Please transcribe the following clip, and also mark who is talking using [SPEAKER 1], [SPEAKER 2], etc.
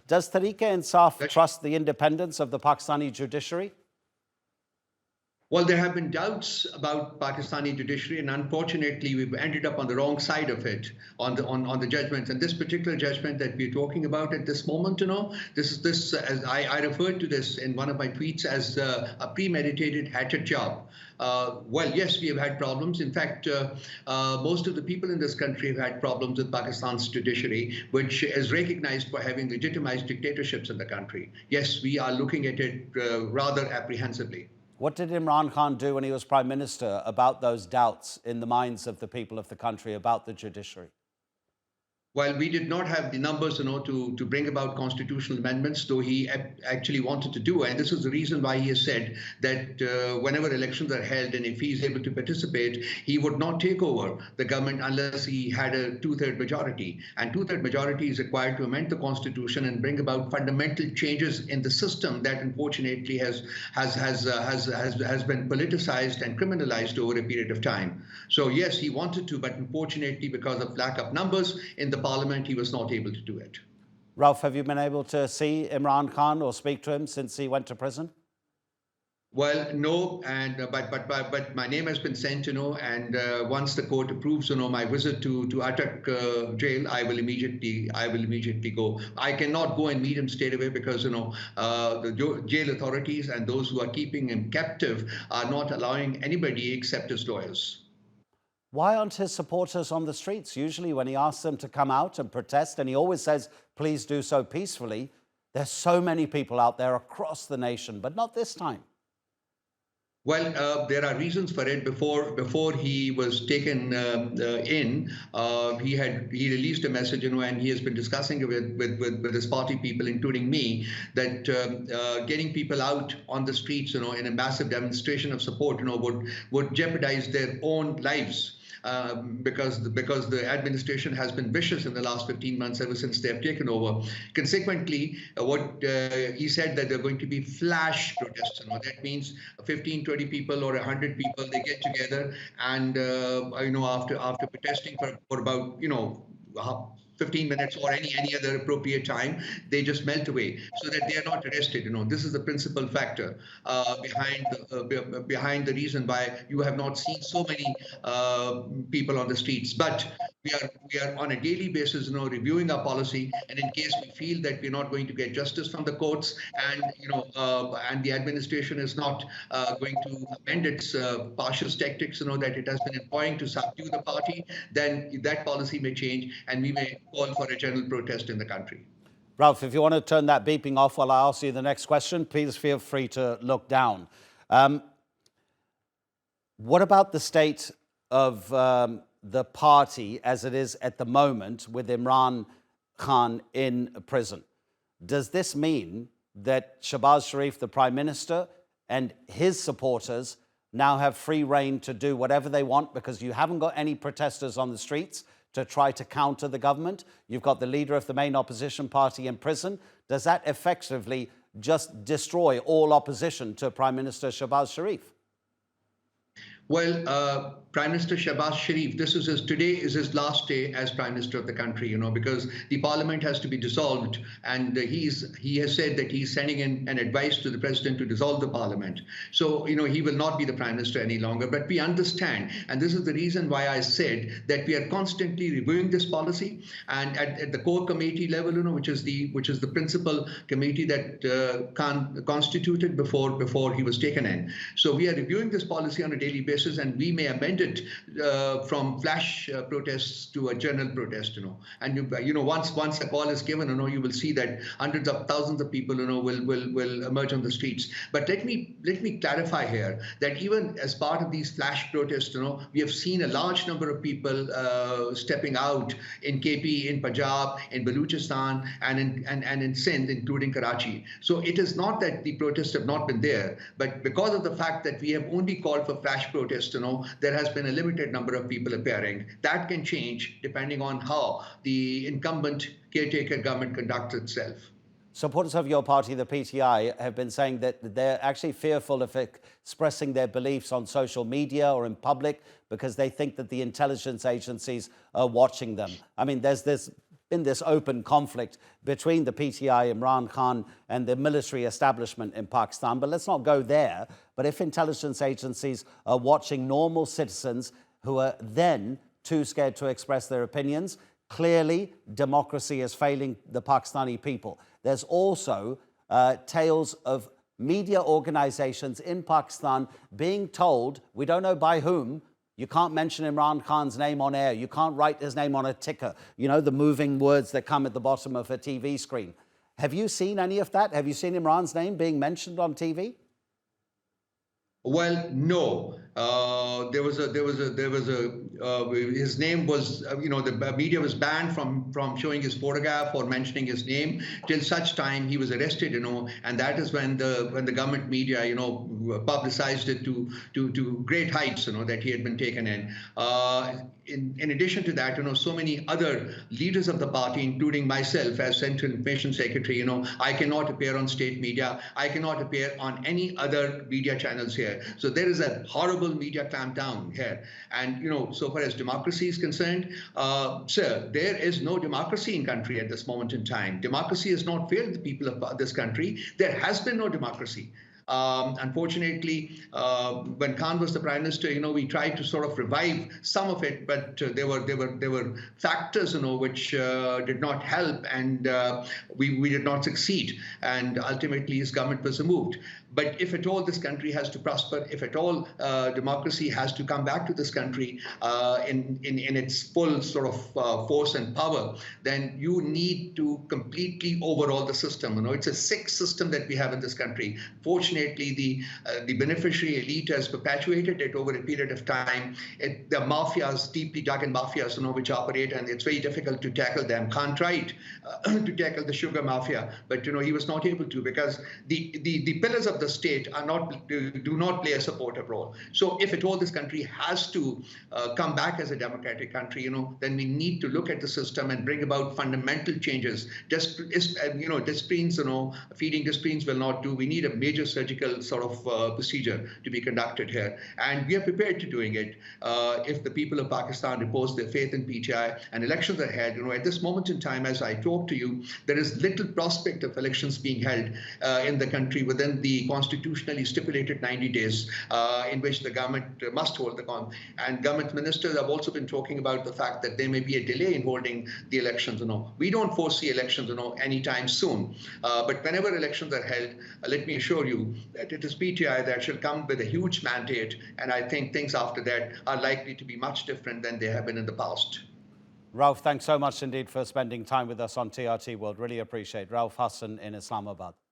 [SPEAKER 1] Does Tehreek-e-Insaf trust the independence of the Pakistani judiciary?
[SPEAKER 2] Well, there have been doubts about Pakistani judiciary, and unfortunately, we've ended up on the wrong side of it on the judgments. And this particular judgment that we're talking about at this moment, as I referred to this in one of my tweets as a premeditated hatchet job. Well, yes, we have had problems. In fact, most of the people in this country have had problems with Pakistan's judiciary, which is recognized for having legitimized dictatorships in the country. Yes, we are looking at it rather apprehensively.
[SPEAKER 1] What did Imran Khan do when he was Prime Minister about those doubts in the minds of the people of the country about the judiciary?
[SPEAKER 2] While we did not have the numbers, to bring about constitutional amendments, though he actually wanted to do, and this is the reason why he has said that whenever elections are held and if he is able to participate, he would not take over the government unless he had a two-third majority. And two-third majority is required to amend the constitution and bring about fundamental changes in the system that unfortunately has been politicized and criminalized over a period of time. So yes, he wanted to, but unfortunately, because of lack of numbers in the parliament, he was not able to do it.
[SPEAKER 1] Raoof, have you been able to see Imran Khan or speak to him since he went to prison?
[SPEAKER 2] Well, no, and but my name has been sent, and once the court approves, my visit to Attock jail, I will immediately go. I cannot go and meet him straight away because the jail authorities and those who are keeping him captive are not allowing anybody except his lawyers.
[SPEAKER 1] Why aren't his supporters on the streets? Usually when he asks them to come out and protest, and he always says, please do so peacefully, there's so many people out there across the nation, but not this time.
[SPEAKER 2] Well, there are reasons for it. Before he was taken in, he released a message, and he has been discussing it with his party people, including me, that getting people out on the streets, in a massive demonstration of support, would jeopardize their own lives. Because the administration has been vicious in the last 15 months ever since they have taken over. Consequently, what he said that there are going to be flash protests. That means 15, 20 people or 100 people, they get together and after protesting for about 15 minutes or any other appropriate time, they just melt away so that they are not arrested. This is the principal factor behind the reason why you have not seen so many people on the streets. But we are on a daily basis, reviewing our policy, and in case we feel that we're not going to get justice from the courts, and and the administration is not going to amend its partial tactics, that it has been employing to subdue the party, then that policy may change, and we may call for a general protest in the country.
[SPEAKER 1] Raoof, if you want to turn that beeping off while I ask you the next question, please feel free to look down. What about the state of the party as it is at the moment with Imran Khan in prison? Does this mean that Shehbaz Sharif, the Prime Minister, and his supporters now have free rein to do whatever they want because you haven't got any protesters on the streets to try to counter the government? You've got the leader of the main opposition party in prison. Does that effectively just destroy all opposition to Prime Minister Shehbaz Sharif?
[SPEAKER 2] Well, Prime Minister Shehbaz Sharif, today is his last day as Prime Minister of the country, because the Parliament has to be dissolved, and he has said that he's sending in an advice to the President to dissolve the Parliament. So, he will not be the Prime Minister any longer. But we understand, and this is the reason why I said that we are constantly reviewing this policy, and at the core committee level, which is the principal committee that Khan constituted before he was taken in. So we are reviewing this policy on a daily basis, and we may amend it from flash protests to a general protest, and once a call is given, you will see that hundreds of thousands of people, will emerge on the streets. But let me clarify here that even as part of these flash protests, we have seen a large number of people stepping out in KP, in Punjab, in Baluchistan, and in Sindh, including Karachi. So it is not that the protests have not been there, but because of the fact that we have only called for flash protests, there has been a limited number of people appearing. That can change depending on how the incumbent caretaker government conducts itself.
[SPEAKER 1] Supporters of your party, the PTI, have been saying that they're actually fearful of expressing their beliefs on social media or in public because they think that the intelligence agencies are watching them. I mean, there's this in this open conflict between the PTI, Imran Khan, and the military establishment in Pakistan. But let's not go there. But if intelligence agencies are watching normal citizens who are then too scared to express their opinions, clearly democracy is failing the Pakistani people. There's also tales of media organizations in Pakistan being told, we don't know by whom, you can't mention Imran Khan's name on air. You can't write his name on a ticker. You know, the moving words that come at the bottom of a TV screen. Have you seen any of that? Have you seen Imran's name being mentioned on TV?
[SPEAKER 2] Well, no. His name was, the media was banned from showing his photograph or mentioning his name till such time he was arrested, and that is when the government media, publicized it to great heights, that he had been taken in. In addition to that, so many other leaders of the party, including myself as Central Information Secretary, I cannot appear on state media. I cannot appear on any other media channels here. So there is a horrible media clampdown here. And, so far as democracy is concerned, sir, there is no democracy in country at this moment in time. Democracy has not failed the people of this country. There has been no democracy. Unfortunately, when Khan was the Prime Minister, we tried to sort of revive some of it, but there were factors, which did not help, and we did not succeed. And ultimately, his government was removed. But if at all this country has to prosper, if at all democracy has to come back to this country in its full sort of force and power, then you need to completely overhaul the system. It's a sick system that we have in this country. Fortunately, the beneficiary elite has perpetuated it over a period of time. The mafias, deeply dug in mafias, which operate, and it's very difficult to tackle them. Khan tried to tackle the sugar mafia, but he was not able to, because the pillars of the state do not play a supportive role. So if at all this country has to come back as a democratic country, then we need to look at the system and bring about fundamental changes. Just disciplines, feeding disciplines will not do. We need a major surgical sort of procedure to be conducted here, and we are prepared to doing it if the people of Pakistan repose their faith in PTI and elections are held. At this moment in time, as I talk to you, there is little prospect of elections being held in the country within the constitutionally stipulated 90 days in which the government must hold the and government ministers have also been talking about the fact that there may be a delay in holding the elections. We don't foresee elections anytime soon, but whenever elections are held, let me assure you that it is PTI that shall come with a huge mandate, and I think things after that are likely to be much different than they have been in the past.
[SPEAKER 1] Raoof, thanks so much indeed for spending time with us on TRT World. Really appreciate it. Raoof Hasan in Islamabad.